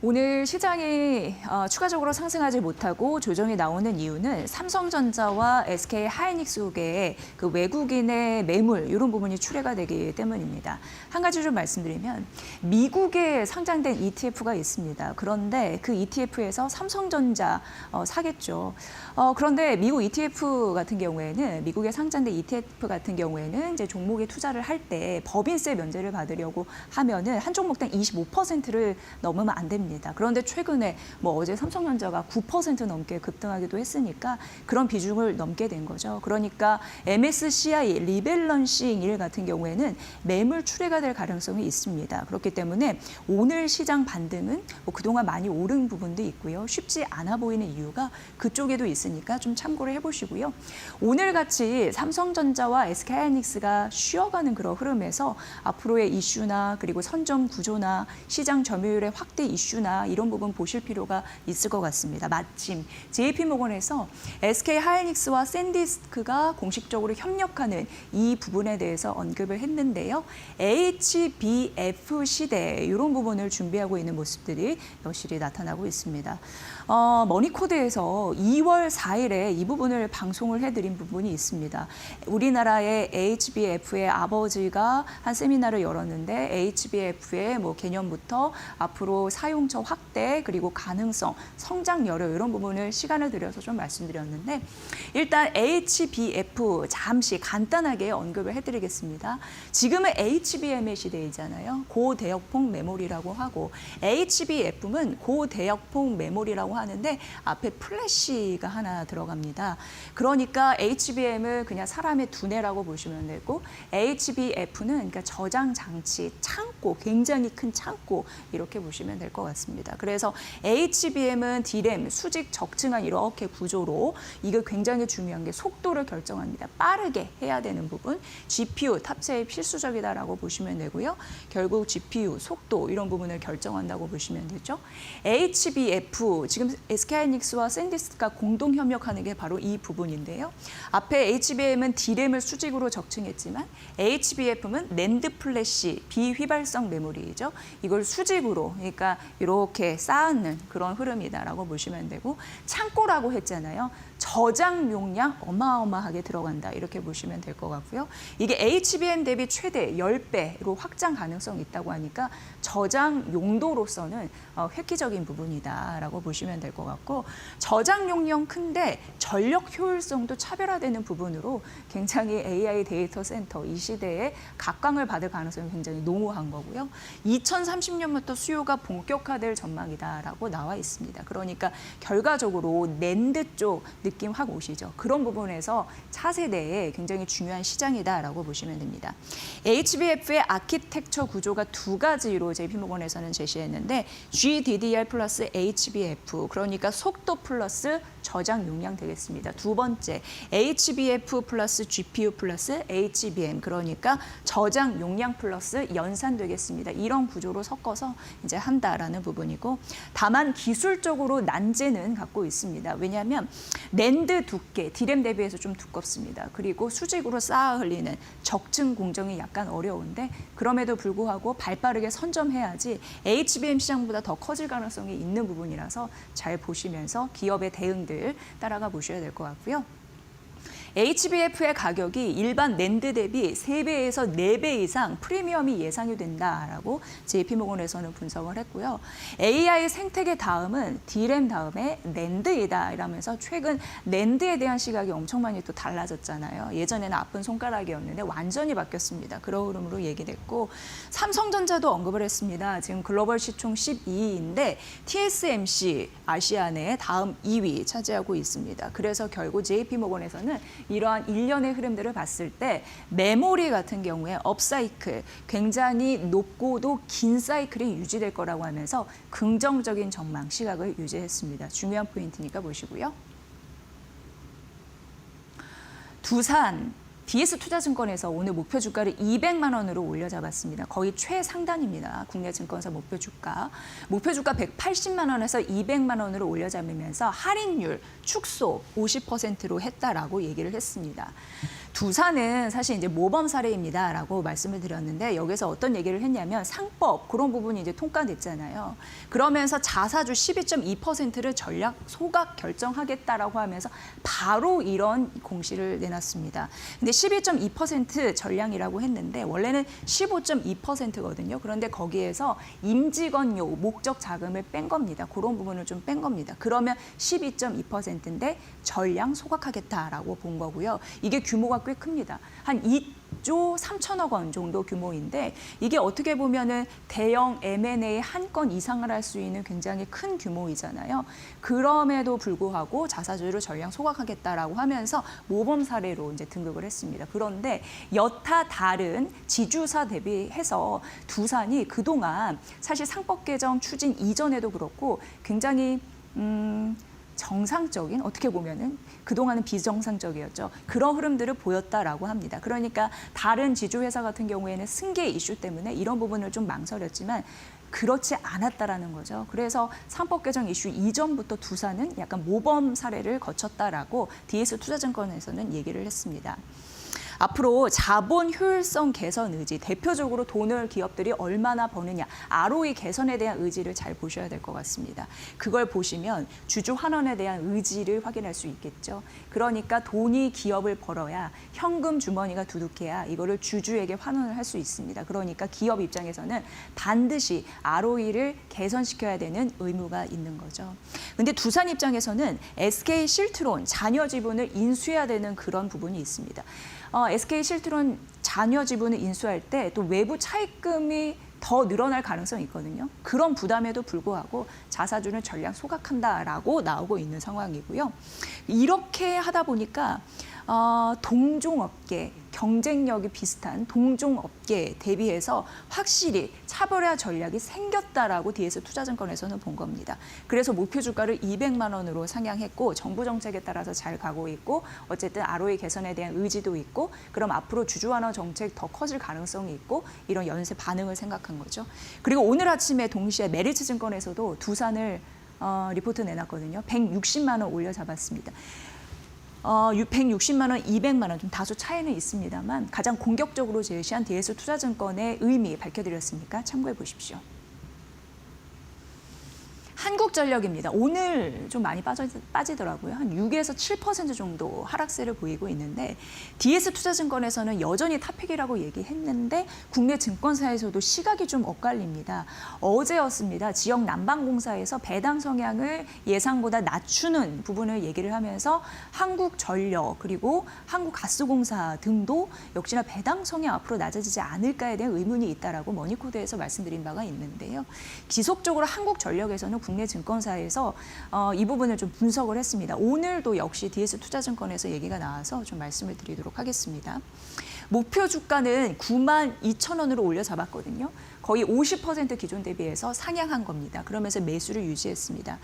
오늘 시장이 추가적으로 상승하지 못하고 조정이 나오는 이유는 삼성전자와 SK 하이닉스국의 그 외국인의 매물 이런 부분이 출회가 되기 때문입니다. 한 가지 좀 말씀드리면 미국에 상장된 ETF가 있습니다. 그런데 그 ETF에서 삼성전자 사겠죠. 그런데 미국 ETF 같은 경우에는 미국에 상장된 ETF 같은 경우에는 이제 종목에 투자를 할 때 법인세 면제를 받으려고 하면은 한 종목당 25%를 넘으면 안 됩니다. 그런데 최근에 어제 삼성전자가 9% 넘게 급등하기도 했으니까 그런 비중을 넘게 된 거죠. 그러니까 MSCI 리밸런싱 일 같은 경우에는 매물 출회가 될 가능성이 있습니다. 그렇기 때문에 오늘 시장 반등은 그동안 많이 오른 부분도 있고요. 쉽지 않아 보이는 이유가 그쪽에도 있으니까 좀 참고를 해보시고요. 오늘 같이 삼성전자와 SK하이닉스가 쉬어가는 그런 흐름에서 앞으로의 이슈나 그리고 선점 구조나 시장 점유율의 확대 이슈나 이런 부분 보실 필요가 있을 것 같습니다. 마침 JP모건에서 SK하이닉스와 샌디스크가 공식적으로 협력하는 이 부분에 대해서 언급을 했는데요. HBF 시대 이런 부분을 준비하고 있는 모습들이 여실히 나타나고 있습니다. 머니코드에서 2월 4일에 이 부분을 방송을 해드린 부분이 있습니다. 우리나라의 HBF의 아버지가 한 세미나를 열었는데 HBF의 개념부터 앞으로 사용처 확대 그리고 가능성, 성장 여력 이런 부분을 시간을 들여서 좀 말씀드렸는데 일단 HBF 잠시 간단하게 언급을 해드리겠습니다. 지금은 HBM의 시대이잖아요. 고대역폭 메모리라고 하고 HBF는 고대역폭 메모리라고 하는데 앞에 플래시가 하나 들어갑니다. 그러니까 HBM을 그냥 사람의 두뇌라고 보시면 되고 HBF는 그러니까 저장 장치, 창고, 굉장히 큰 창고 이렇게 보시면 될 것 같습니다. 그래서 HBM은 D램, 수직, 적층한 이렇게 구조로 이게 굉장히 중요한 게 속도를 결정합니다. 빠르게 해야 되는 부분, GPU 탑재에 필수적이다라고 보시면 되고요. 결국 GPU, 속도 이런 부분을 결정한다고 보시면 되죠. HBF, 지금 SK하이닉스와 샌디스크가 공동 협력하는 게 바로 이 부분인데요. 앞에 HBM은 D램을 수직으로 적층했지만 HBF는 낸드 플래시, 비휘발성 메모리죠. 이걸 수직으로, 그러니까 이렇게 쌓는 그런 흐름이다라고 보시면 되고 창고라고 했잖아요. 저장 용량 어마어마하게 들어간다 이렇게 보시면 될 것 같고요. 이게 HBM 대비 최대 10배로 확장 가능성이 있다고 하니까 저장 용도로서는 획기적인 부분이다라고 보시면 될 것 같고 저장 용량 큰데 전력 효율성도 차별화되는 부분으로 굉장히 AI 데이터 센터 이 시대에 각광을 받을 가능성이 굉장히 농후한 거고요. 2030년부터 수요가 본격화될 전망이다라고 나와 있습니다. 그러니까 결과적으로 낸드 쪽 느낌 확 오시죠. 그런 부분에서 차세대에 굉장히 중요한 시장이다라고 보시면 됩니다. HBF의 아키텍처 구조가 두 가지로 JP모건에서는 제시했는데 GDDR 플러스 HBF, 그러니까 속도 플러스 저장 용량 되겠습니다. 두 번째, HBF 플러스 GPU 플러스 HBM, 그러니까 저장 용량 플러스 연산 되겠습니다. 이런 구조로 섞어서 이제 한다라는 부분이고 다만 기술적으로 난제는 갖고 있습니다. 왜냐하면 낸드 두께, D램 대비해서 좀 두껍습니다. 그리고 수직으로 쌓아 흘리는 적층 공정이 약간 어려운데 그럼에도 불구하고 발빠르게 선점해야지 HBM 시장보다 더 커질 가능성이 있는 부분이라서 잘 보시면서 기업의 대응들 따라가 보셔야 될 것 같고요. HBF의 가격이 일반 낸드 대비 3배에서 4배 이상 프리미엄이 예상이 된다라고 JP모건에서는 분석을 했고요. AI 생태계 다음은 D램 다음에 낸드이다 이러면서 최근 낸드에 대한 시각이 엄청 많이 또 달라졌잖아요. 예전에는 아픈 손가락이었는데 완전히 바뀌었습니다. 그런 흐름으로 얘기됐고 삼성전자도 언급을 했습니다. 지금 글로벌 시총 12위인데 TSMC 아시안의 다음 2위 차지하고 있습니다. 그래서 결국 JP모건에서는 이러한 일련의 흐름들을 봤을 때 메모리 같은 경우에 업사이클, 굉장히 높고도 긴 사이클이 유지될 거라고 하면서 긍정적인 전망, 시각을 유지했습니다. 중요한 포인트니까 보시고요. 두산 DS투자증권에서 오늘 목표 주가를 200만 원으로 올려잡았습니다. 거의 최상단입니다. 국내 증권사 목표 주가. 목표 주가 180만 원에서 200만 원으로 올려잡으면서 할인율 축소 50%로 했다라고 얘기를 했습니다. 두산은 사실 이제 모범 사례입니다라고 말씀을 드렸는데 여기서 어떤 얘기를 했냐면 상법 그런 부분이 이제 통과됐잖아요. 그러면서 자사주 12.2%를 전략 소각 결정하겠다라고 하면서 바로 이런 공시를 내놨습니다. 근데 12.2% 전량이라고 했는데 원래는 15.2%거든요. 그런데 거기에서 임직원료, 목적 자금을 뺀 겁니다. 그런 부분을 좀 뺀 겁니다. 그러면 12.2%인데 전량 소각하겠다라고 본 거고요. 이게 규모가 꽤 큽니다. 한 2조 3천억 원 정도 규모인데 이게 어떻게 보면은 대형 M&A 한 건 이상을 할 수 있는 굉장히 큰 규모이잖아요. 그럼에도 불구하고 자사주를 전량 소각하겠다라고 하면서 모범 사례로 이제 등극을 했습니다. 그런데 여타 다른 지주사 대비해서 두산이 그동안 사실 상법 개정 추진 이전에도 그렇고 굉장히 정상적인 어떻게 보면은 그동안은 비정상적이었죠. 그런 흐름들을 보였다라고 합니다. 그러니까 다른 지주회사 같은 경우에는 승계 이슈 때문에 이런 부분을 좀 망설였지만 그렇지 않았다라는 거죠. 그래서 상법 개정 이슈 이전부터 두산은 약간 모범 사례를 거쳤다라고 DS투자증권에서는 얘기를 했습니다. 앞으로 자본 효율성 개선 의지, 대표적으로 돈을 기업들이 얼마나 버느냐, ROE 개선에 대한 의지를 잘 보셔야 될 것 같습니다. 그걸 보시면 주주 환원에 대한 의지를 확인할 수 있겠죠. 그러니까 돈이 기업을 벌어야 현금 주머니가 두둑해야 이거를 주주에게 환원을 할 수 있습니다. 그러니까 기업 입장에서는 반드시 ROE를 개선시켜야 되는 의무가 있는 거죠. 근데 두산 입장에서는 SK 실트론 잔여 지분을 인수해야 되는 그런 부분이 있습니다. SK 실트론 잔여 지분을 인수할 때 또 외부 차입금이 더 늘어날 가능성이 있거든요. 그런 부담에도 불구하고 자사주는 전량 소각한다라고 나오고 있는 상황이고요. 이렇게 하다 보니까 동종업계, 경쟁력이 비슷한 동종업계에 대비해서 확실히 차별화 전략이 생겼다라고 DS투자증권에서는 본 겁니다. 그래서 목표 주가를 200만 원으로 상향했고 정부 정책에 따라서 잘 가고 있고 어쨌든 ROE 개선에 대한 의지도 있고 그럼 앞으로 주주 환원 정책 더 커질 가능성이 있고 이런 연쇄 반응을 생각한 거죠. 그리고 오늘 아침에 동시에 메리츠증권에서도 두산을 리포트 내놨거든요. 160만 원 올려 잡았습니다. 160만 원, 200만 원 좀 다소 차이는 있습니다만 가장 공격적으로 제시한 DS투자증권의 의미 밝혀드렸으니까 참고해 보십시오. 한국전력입니다. 오늘 좀 많이 빠지더라고요. 한 6에서 7% 정도 하락세를 보이고 있는데 DS투자증권에서는 여전히 탑픽이라고 얘기했는데 국내 증권사에서도 시각이 좀 엇갈립니다. 어제였습니다. 지역 난방공사에서 배당 성향을 예상보다 낮추는 부분을 얘기를 하면서 한국전력 그리고 한국가스공사 등도 역시나 배당 성향 앞으로 낮아지지 않을까에 대한 의문이 있다라고 머니코드에서 말씀드린 바가 있는데요. 지속적으로 한국전력에서는 국내 증권사에서 이 부분을 좀 분석을 했습니다. 오늘도 역시 DS투자증권에서 얘기가 나와서 좀 말씀을 드리도록 하겠습니다. 목표 주가는 92,000원으로 올려 잡았거든요. 거의 50% 기존 대비해서 상향한 겁니다. 그러면서 매수를 유지했습니다.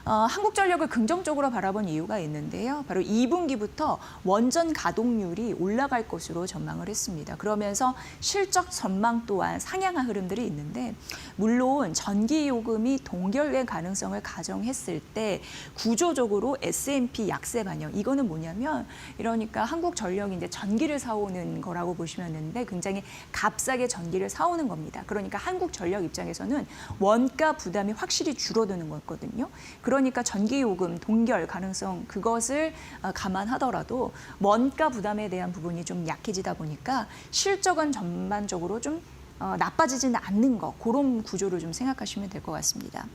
한국전력을 긍정적으로 바라본 이유가 있는데요. 바로 2분기부터 원전 가동률이 올라갈 것으로 전망을 했습니다. 그러면서 실적 전망 또한 상향한 흐름들이 있는데 물론 전기요금이 동결될 가능성을 가정했을 때 구조적으로 S&P 약세 반영 이거는 뭐냐면 이러니까 한국전력이 이제 전기를 사오는 거라고 보시면 되는데 굉장히 값싸게 전기를 사오는 겁니다. 그러니까 한국전력 입장에서는 원가 부담이 확실히 줄어드는 거거든요. 그러니까 전기요금 동결 가능성 그것을 감안하더라도 원가 부담에 대한 부분이 좀 약해지다 보니까 실적은 전반적으로 좀 나빠지지는 않는 거 그런 구조를 좀 생각하시면 될 것 같습니다.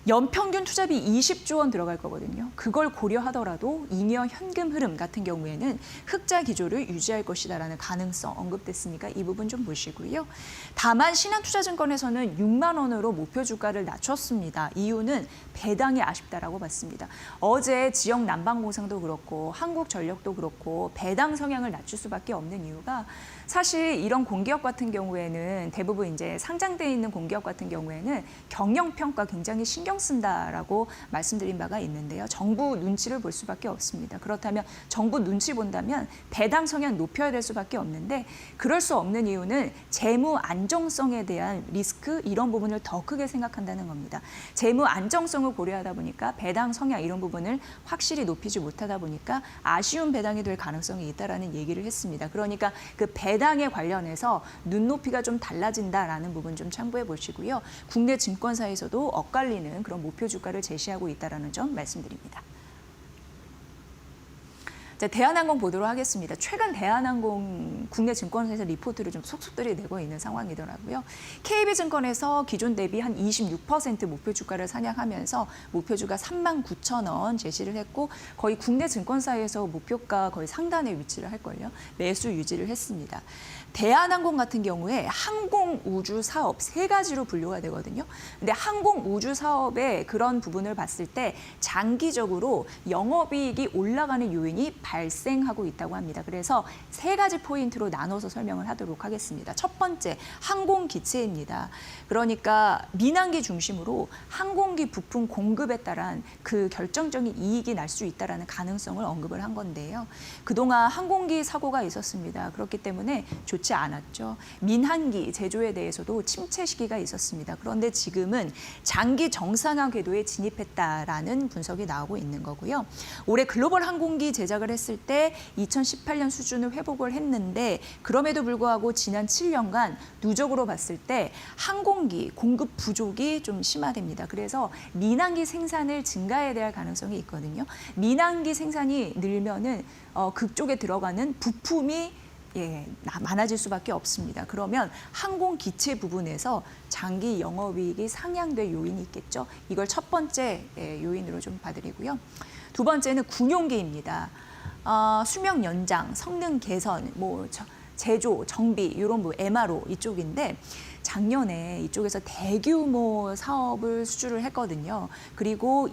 연평균 투자비 20조 원 들어갈 거거든요. 그걸 고려하더라도 잉여 현금 흐름 같은 경우에는 흑자 기조를 유지할 것이다라는 가능성 언급됐으니까 이 부분 좀 보시고요. 다만 신한투자증권에서는 6만 원으로 목표 주가를 낮췄습니다. 이유는 배당이 아쉽다라고 봤습니다. 어제 지역 난방공사도 그렇고 한국전력도 그렇고 배당 성향을 낮출 수밖에 없는 이유가 사실 이런 공기업 같은 경우에는 대부분 이제 상장돼 있는 공기업 같은 경우에는 경영 평가 굉장히 신경 쓴다라고 말씀드린 바가 있는데요. 정부 눈치를 볼 수밖에 없습니다. 그렇다면 정부 눈치 본다면 배당 성향 높여야 될 수밖에 없는데 그럴 수 없는 이유는 재무 안정성에 대한 리스크 이런 부분을 더 크게 생각한다는 겁니다. 재무 안정성을 고려하다 보니까 배당 성향 이런 부분을 확실히 높이지 못하다 보니까 아쉬운 배당이 될 가능성이 있다라는 얘기를 했습니다. 그러니까 그 배당에 관련해서 눈높이가 좀 달라진다라는 부분 좀 참고해 보시고요. 국내 증권사에서도 엇갈리는 그런 목표 주가를 제시하고 있다라는 점 말씀드립니다. 자, 대한항공 보도록 하겠습니다. 최근 대한항공 국내 증권사에서 리포트를 좀 속속들이 내고 있는 상황이더라고요. KB증권에서 기존 대비 한 26% 목표 주가를 상향하면서 목표 주가 39,000원 제시를 했고 거의 국내 증권사에서 목표가 거의 상단에 위치를 할걸요. 매수 유지를 했습니다. 대한항공 같은 경우에 항공우주 사업 세 가지로 분류가 되거든요. 근데 항공우주 사업의 그런 부분을 봤을 때 장기적으로 영업이익이 올라가는 요인이 발생하고 있다고 합니다. 그래서 세 가지 포인트로 나눠서 설명을 하도록 하겠습니다. 첫 번째, 항공기체입니다. 그러니까 민항기 중심으로 항공기 부품 공급에 따른 그 결정적인 이익이 날 수 있다는 가능성을 언급을 한 건데요. 그동안 항공기 사고가 있었습니다. 그렇기 때문에 좋지 않았죠. 민항기 제조에 대해서도 침체 시기가 있었습니다. 그런데 지금은 장기 정상화 궤도에 진입했다라는 분석이 나오고 있는 거고요. 올해 글로벌 항공기 제작을 했을 때 2018년 수준을 회복을 했는데 그럼에도 불구하고 지난 7년간 누적으로 봤을 때 항공기 공급 부족이 좀 심화됩니다. 그래서 민항기 생산을 증가해야 될 가능성이 있거든요. 민항기 생산이 늘면은 그쪽에 들어가는 부품이 많아질 수밖에 없습니다. 그러면 항공기체 부분에서 장기 영업이익이 상향될 요인이 있겠죠. 이걸 첫 번째 요인으로 좀 봐드리고요. 두 번째는 군용기입니다. 수명 연장, 성능 개선, 제조, 정비 이런 MRO 이쪽인데 작년에 이쪽에서 대규모 사업을 수주를 했거든요. 그리고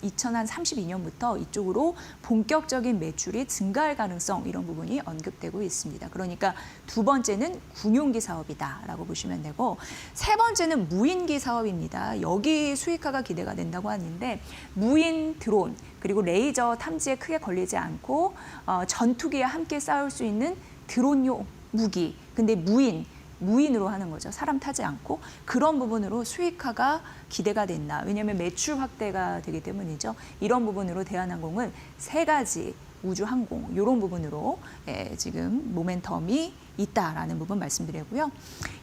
2032년부터 이쪽으로 본격적인 매출이 증가할 가능성 이런 부분이 언급되고 있습니다. 그러니까 두 번째는 군용기 사업이다라고 보시면 되고 세 번째는 무인기 사업입니다. 여기 수익화가 기대가 된다고 하는데 무인 드론 그리고 레이저 탐지에 크게 걸리지 않고 전투기와 함께 싸울 수 있는 드론용 무기 근데 무인으로 하는 거죠. 사람 타지 않고 그런 부분으로 수익화가 기대가 된다. 왜냐하면 매출 확대가 되기 때문이죠. 이런 부분으로 대한항공은 세 가지 우주항공 이런 부분으로 지금 모멘텀이 있다라는 부분 말씀드리고요.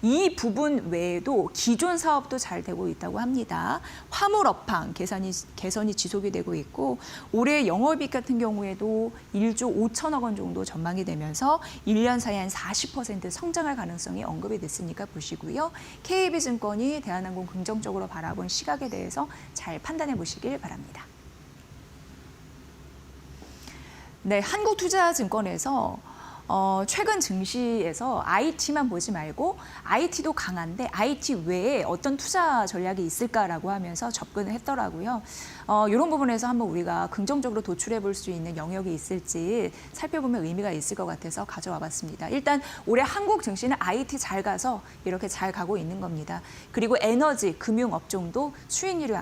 이 부분 외에도 기존 사업도 잘 되고 있다고 합니다. 화물 업황 개선이 지속이 되고 있고 올해 영업이익 같은 경우에도 1조 5천억 원 정도 전망이 되면서 1년 사이에 한 40% 성장할 가능성이 언급이 됐으니까 보시고요. KB증권이 대한항공 긍정적으로 바라본 시각에 대해서 잘 판단해 보시길 바랍니다. 네, 한국투자증권에서 최근 증시에서 IT만 보지 말고 IT도 강한데 IT 외에 어떤 투자 전략이 있을까라고 하면서 접근을 했더라고요. 이런 부분에서 한번 우리가 긍정적으로 도출해 볼 수 있는 영역이 있을지 살펴보면 의미가 있을 것 같아서 가져와 봤습니다. 일단 올해 한국 증시는 IT 잘 가서 이렇게 잘 가고 있는 겁니다. 그리고 에너지, 금융 업종도 수익률이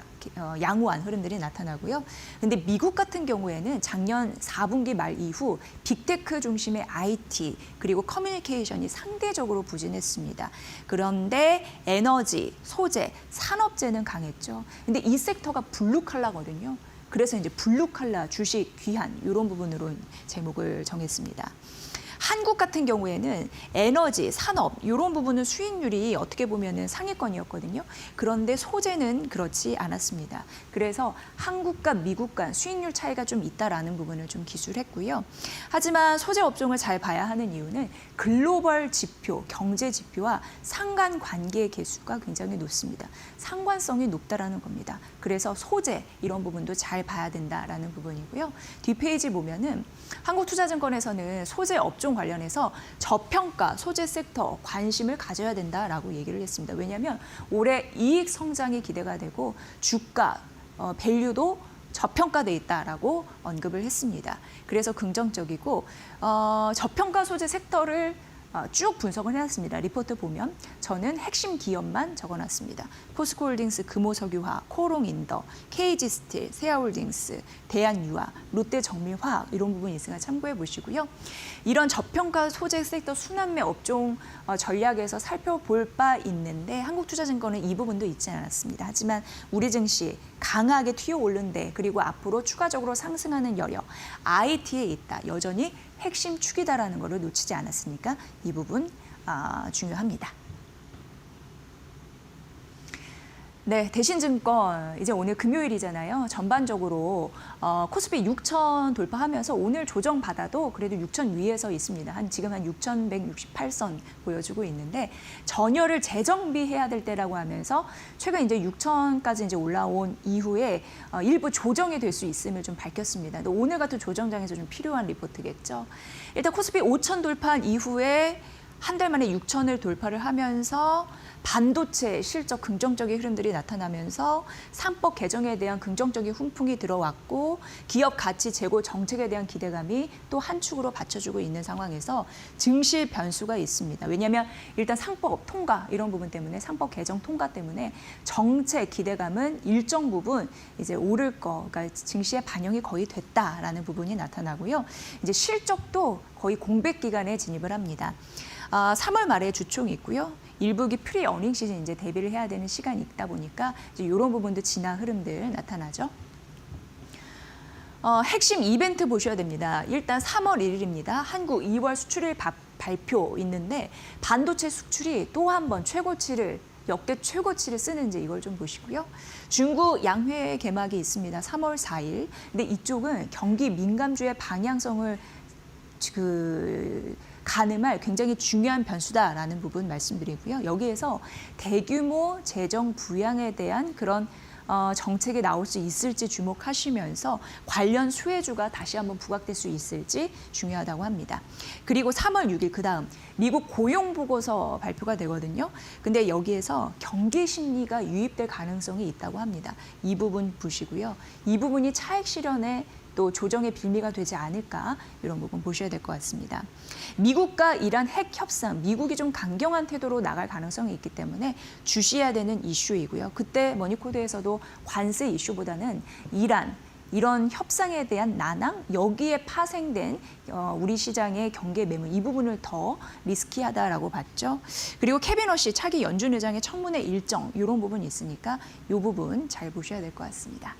양호한 흐름들이 나타나고요. 근데 미국 같은 경우에는 작년 4분기 말 이후 빅테크 중심의 IT 그리고 커뮤니케이션이 상대적으로 부진했습니다. 그런데 에너지, 소재, 산업재는 강했죠. 근데 이 섹터가 블루칼라거든요. 그래서 이제 블루칼라 주식 귀한 이런 부분으로 제목을 정했습니다. 한국 같은 경우에는 에너지, 산업 이런 부분은 수익률이 어떻게 보면 상위권이었거든요. 그런데 소재는 그렇지 않았습니다. 그래서 한국과 미국 간 수익률 차이가 좀 있다라는 부분을 좀 기술했고요. 하지만 소재 업종을 잘 봐야 하는 이유는 글로벌 지표, 경제 지표와 상관관계 개수가 굉장히 높습니다. 상관성이 높다라는 겁니다. 그래서 소재 이런 부분도 잘 봐야 된다라는 부분이고요. 뒷페이지 보면은 한국투자증권에서는 소재 업종 관련해서 저평가 소재 섹터 관심을 가져야 된다라고 얘기를 했습니다. 왜냐하면 올해 이익 성장이 기대가 되고 주가, 밸류도 저평가돼 있다라고 언급을 했습니다. 그래서 긍정적이고 저평가 소재 섹터를 쭉 분석을 해놨습니다. 리포트 보면 저는 핵심 기업만 적어놨습니다. 포스코홀딩스, 금호석유화학, 코롱인더, KG스틸, 세아홀딩스, 대한유화, 롯데정밀화학 이런 부분이 있으니까 참고해 보시고요. 이런 저평가 소재 섹터 순환매 업종 전략에서 살펴볼 바 있는데 한국투자증권은 이 부분도 있지 않았습니다. 하지만 우리 증시 강하게 튀어오른데 그리고 앞으로 추가적으로 상승하는 여력, IT에 있다. 여전히 핵심 축이다라는 것을 놓치지 않았으니까 이 부분 중요합니다. 네, 대신증권 이제 오늘 금요일이잖아요. 전반적으로 코스피 6천 돌파하면서 오늘 조정받아도 그래도 6천 위에서 있습니다. 지금 한 6,168선 보여주고 있는데 전열을 재정비해야 될 때라고 하면서 최근 이제 6천까지 이제 올라온 이후에 일부 조정이 될 수 있음을 좀 밝혔습니다. 오늘 같은 조정장에서 좀 필요한 리포트겠죠. 일단 코스피 5천 돌파한 이후에 한 달 만에 6천을 돌파를 하면서 반도체 실적 긍정적인 흐름들이 나타나면서 상법 개정에 대한 긍정적인 훈풍이 들어왔고 기업 가치 제고 정책에 대한 기대감이 또 한 축으로 받쳐주고 있는 상황에서 증시 변수가 있습니다. 왜냐하면 일단 상법 통과 이런 부분 때문에 상법 개정 통과 때문에 정책 기대감은 일정 부분 이제 오를 거, 그러니까 증시에 반영이 거의 됐다라는 부분이 나타나고요. 이제 실적도 거의 공백 기간에 진입을 합니다. 3월 말에 주총이 있고요. 일부기 프리 어닝 시즌 이제 대비를 해야 되는 시간이 있다 보니까 이제 이런 부분도 진화 흐름들 나타나죠. 핵심 이벤트 보셔야 됩니다. 일단 3월 1일입니다. 한국 2월 수출일 발표 있는데 반도체 수출이 또 한 번 최고치를 역대 최고치를 쓰는지 이걸 좀 보시고요. 중국 양회 개막이 있습니다. 3월 4일. 근데 이쪽은 경기 민감주의 방향성을 가늠할 굉장히 중요한 변수다라는 부분 말씀드리고요. 여기에서 대규모 재정 부양에 대한 그런 정책이 나올 수 있을지 주목하시면서 관련 수혜주가 다시 한번 부각될 수 있을지 중요하다고 합니다. 그리고 3월 6일 그다음 미국 고용 보고서 발표가 되거든요. 근데 여기에서 경기 심리가 유입될 가능성이 있다고 합니다. 이 부분 보시고요. 이 부분이 차익 실현에 또 조정의 빌미가 되지 않을까 이런 부분 보셔야 될 것 같습니다. 미국과 이란 핵 협상, 미국이 좀 강경한 태도로 나갈 가능성이 있기 때문에 주시해야 되는 이슈이고요. 그때 머니코드에서도 관세 이슈보다는 이란, 이런 협상에 대한 난항, 여기에 파생된 우리 시장의 경계 매물 이 부분을 더 리스키하다라고 봤죠. 그리고 케빈 허시 차기 연준 의장의 청문회 일정 이런 부분이 있으니까 이 부분 잘 보셔야 될 것 같습니다.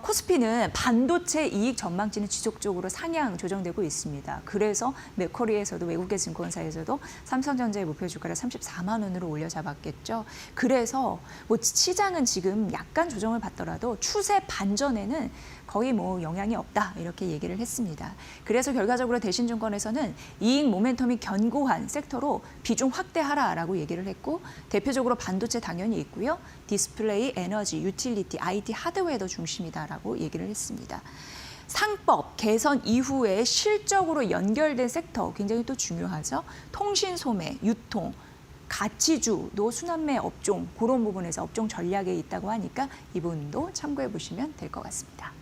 코스피는 반도체 이익 전망치는 지속적으로 상향 조정되고 있습니다. 그래서 맥쿼리에서도 외국계 증권사에서도 삼성전자의 목표 주가를 34만 원으로 올려 잡았겠죠. 그래서 뭐 시장은 지금 약간 조정을 받더라도 추세 반전에는 거의 뭐 영향이 없다 이렇게 얘기를 했습니다. 그래서 결과적으로 대신증권에서는 이익 모멘텀이 견고한 섹터로 비중 확대하라라고 얘기를 했고 대표적으로 반도체 당연히 있고요. 디스플레이, 에너지, 유틸리티, IT, 하드웨어도 중심이다라고 얘기를 했습니다. 상법 개선 이후에 실적으로 연결된 섹터 굉장히 또 중요하죠. 통신 소매, 유통, 가치주도 순환매 업종 그런 부분에서 업종 전략에 있다고 하니까 이 부분도 참고해 보시면 될 것 같습니다.